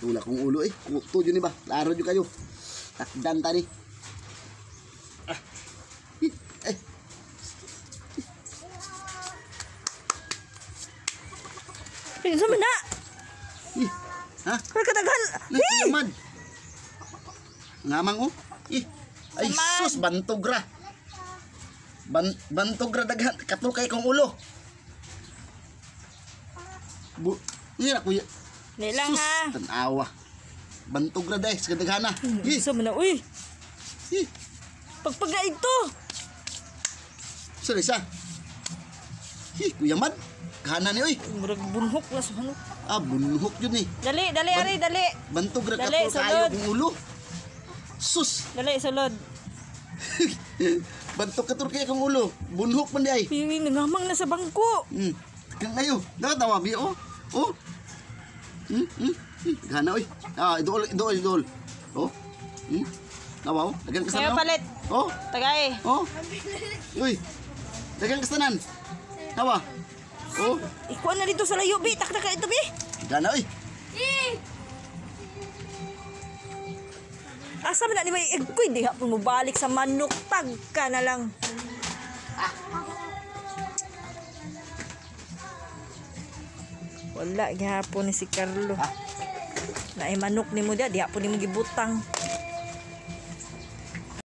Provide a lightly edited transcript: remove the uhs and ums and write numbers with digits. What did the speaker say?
Tula kong ulo eh. Tuyo ni ba? Laro nyo kayo. Takdan tani. Eh. Pinsa man na. Ha? Kaya katagan. Naman. Ngamang oh. Ay sus, bantogra. Bantogra daghan. Katul kay kong ulo. Ira kuya. Nilang ha. Tanawa. Bantogra day sa kadaghana. Pinsa man na. Uy. Pagpaga ito. Sorry sa. Kuya man. Kana ni oy. Murag bunhok na sa hanok. Bunhok yun eh. Dali, ari, dali. Bantogra Dali, katul kayo kong ulo. Sus. Dali, sulod. Bantok katul kay kong ulo. Bunhok man di ay. Piwing nangamang na sa bangko. Kang ngayo. Nakatawa bi oh. Oh. Gana oy. Idol. Oh. Nawa oh. Dagan kasanan. Kaya palit. Oh. Tagay. Oh. Uy. Dagan kasanan. Nawa. Oh. Ikuan na dito sa layo, bi. Tak ka ito, bi. Gana oy. Asa man na ni may egkoy di hapon mo balik sa manok tagka na lang. Wala gihapon ni si Carlo. Na ay manok nimo dia di hapon nimo gibutang.